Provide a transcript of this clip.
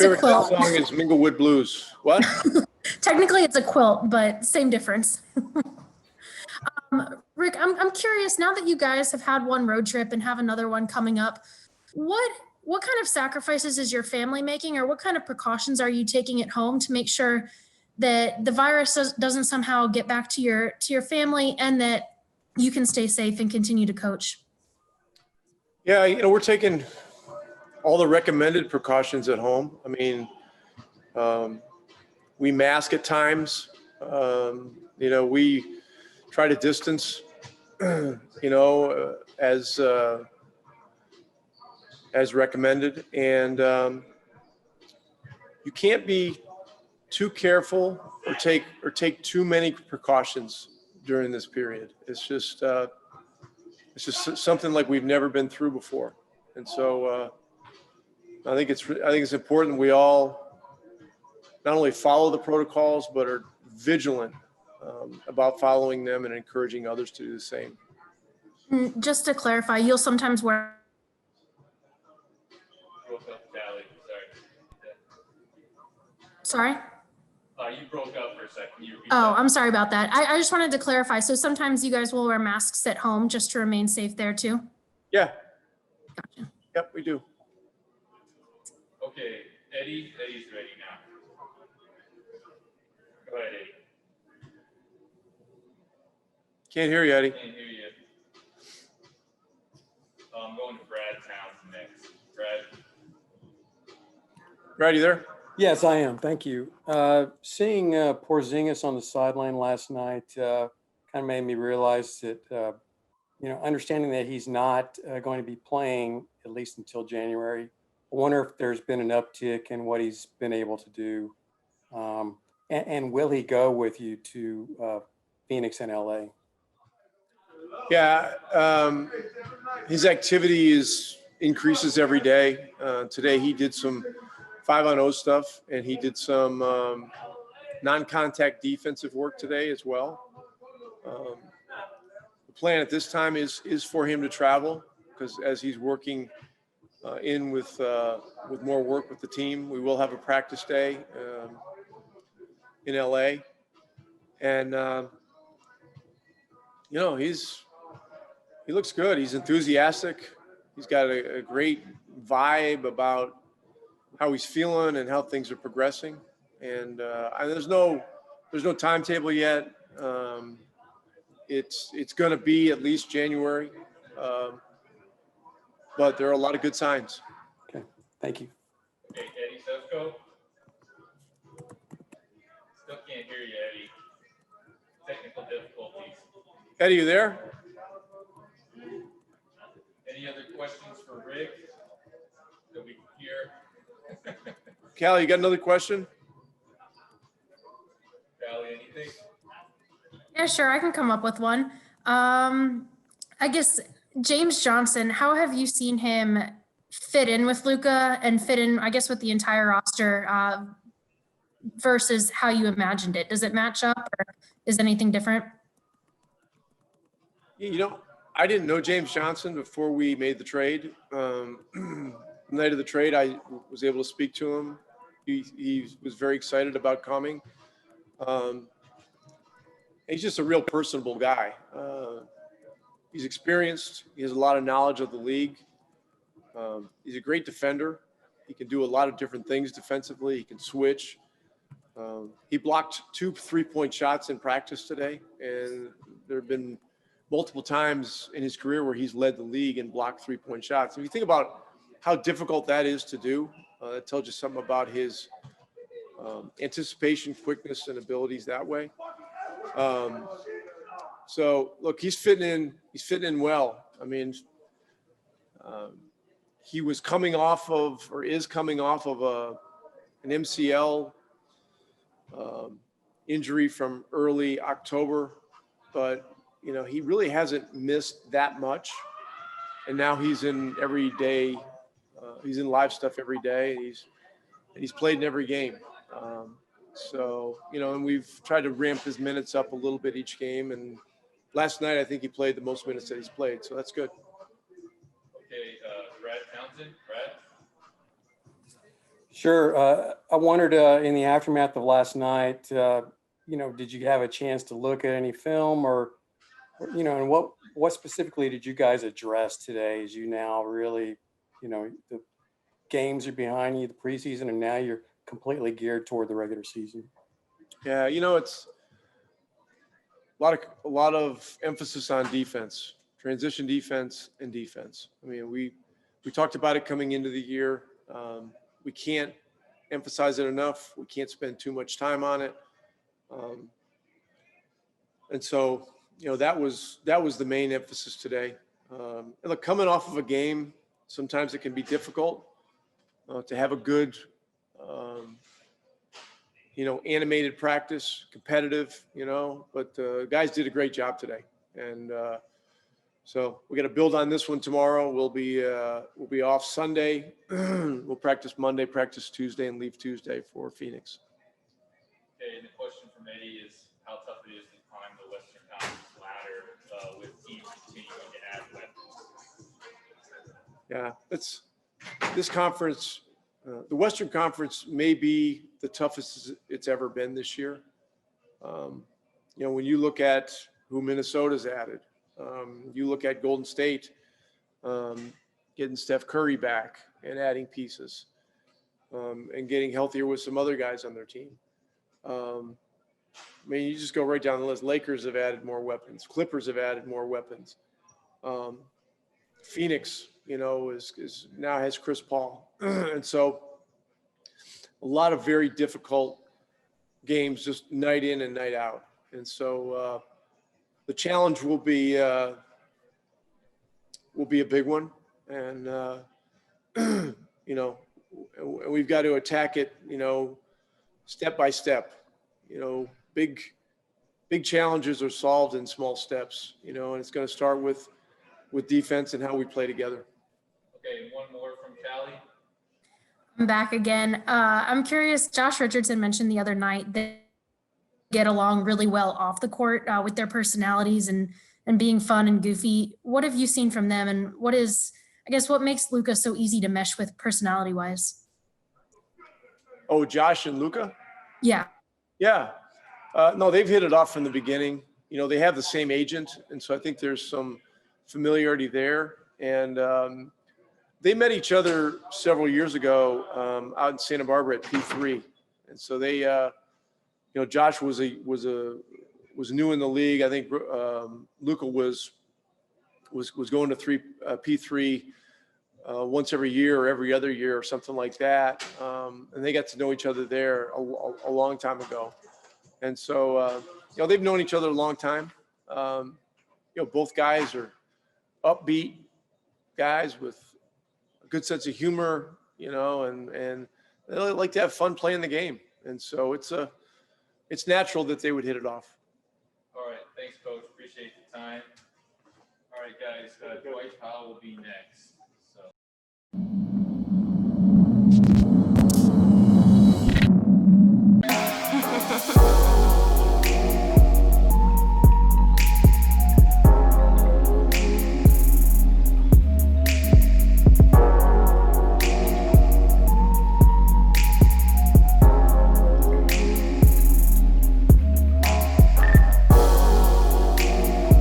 It's a quilt. Song is Minglewood Blues. What? Technically, it's a quilt, but same difference. Rick, I'm curious, now that you guys have had one road trip and have another one coming up, what kind of sacrifices is your family making, or what kind of precautions are you taking at home to make sure that the virus doesn't somehow get back to your family and that you can stay safe and continue to coach? Yeah, we're taking all the recommended precautions at home. I mean, we mask at times. We try to distance, as recommended. And you can't be too careful or take too many precautions during this period. It's just something like we've never been through before. And so I think it's important we all not only follow the protocols, but are vigilant about following them and encouraging others to do the same. Just to clarify, you'll sometimes wear. Sorry? You broke up for a second. Oh, I'm sorry about that. I just wanted to clarify. So sometimes you guys will wear masks at home just to remain safe there too? Yeah. Gotcha. Yep, we do. Okay, Eddie's ready now. Go ahead, Eddie. Can't hear you, Eddie. Can't hear you. I'm going to Brad Townsend next. Brad, you there? Yes, I am. Thank you. Seeing Porzingis on the sideline last night kind of made me realize that, understanding that he's not going to be playing at least until January, I wonder if there's been an uptick in what he's been able to do. And will he go with you to Phoenix and LA? Yeah, his activity increases every day. Today he did some 5-on-0 stuff, and he did some non-contact defensive work today as well. The plan at this time is for him to travel, because as he's working with more work with the team, we will have a practice day in LA, and he looks good. He's enthusiastic. He's got a great vibe about how he's feeling and how things are progressing. And there's no timetable yet. It's going to be at least January, but there are a lot of good signs. Okay, thank you. Okay, Eddie Sefco. Still can't hear you, Eddie. Technical difficulties. Eddie, you there? Any other questions for Rick that we can hear? Callie, you got another question? Callie, anything? Yeah, sure. I can come up with one. I guess James Johnson, how have you seen him fit in with Luka and fit in, I guess, with the entire roster versus how you imagined it? Does it match up, or is anything different? I didn't know James Johnson before we made the trade. The night of the trade, I was able to speak to him. He was very excited about coming. He's just a real personable guy. He's experienced. He has a lot of knowledge of the league. He's a great defender. He can do a lot of different things defensively. He can switch. He blocked 2 3-point shots in practice today, and there have been multiple times in his career where he's led the league in blocked 3-point shots. If you think about how difficult that is to do, that tells you something about his anticipation, quickness, and abilities that way. So look, he's fitting in. He's fitting in well. I mean, he was coming off of, or is coming off of an MCL injury from early October, but he really hasn't missed that much. And now he's in every day. He's in live stuff every day. And he's played in every game. And we've tried to ramp his minutes up a little bit each game. And last night, I think he played the most minutes that he's played. So that's good. Okay, Brad Townsend. Brad? Sure. I wondered in the aftermath of last night, did you have a chance to look at any film and what specifically did you guys address today as you now really, the games are behind you, the preseason, and now you're completely geared toward the regular season? Yeah, it's a lot of emphasis on defense, transition defense and defense. I mean, we talked about it coming into the year. We can't emphasize it enough. We can't spend too much time on it. And so, that was the main emphasis today. And look, coming off of a game, sometimes it can be difficult to have a good, animated practice, competitive, but guys did a great job today. And so we got to build on this one tomorrow. We'll be off Sunday. We'll practice Monday, practice Tuesday, and leave Tuesday for Phoenix. Okay, and the question from Eddie is how tough it is to climb the Western Conference ladder with teams continuing to add weapons. Yeah, this conference. The Western Conference may be the toughest it's ever been this year. When you look at who Minnesota's added, you look at Golden State getting Steph Curry back and adding pieces and getting healthier with some other guys on their team. You just go right down the list. Lakers have added more weapons. Clippers have added more weapons. Phoenix, is now has Chris Paul. And so a lot of very difficult games just night in and night out. And so the challenge will be a big one. And, we've got to attack it, step by step. Big challenges are solved in small steps, and it's going to start with defense and how we play together. Okay, and one more from Callie. I'm back again. I'm curious, Josh Richardson mentioned the other night that they get along really well off the court with their personalities and being fun and goofy. What have you seen from them, and what makes Luka so easy to mesh with personality wise? Oh, Josh and Luka? Yeah. Yeah. No, they've hit it off from the beginning. They have the same agent, and so I think there's some familiarity there. And they met each other several years ago out in Santa Barbara at P3, and so they, Josh was new in the league. I think Luka was going to P3 once every year or every other year or something like that, and they got to know each other there a long time ago. And so they've known each other a long time. Both guys are upbeat guys with a good sense of humor, and they like to have fun playing the game. And so it's natural that they would hit it off. All right. Thanks, Coach. Appreciate the time. All right, guys. Dwight Powell will be next.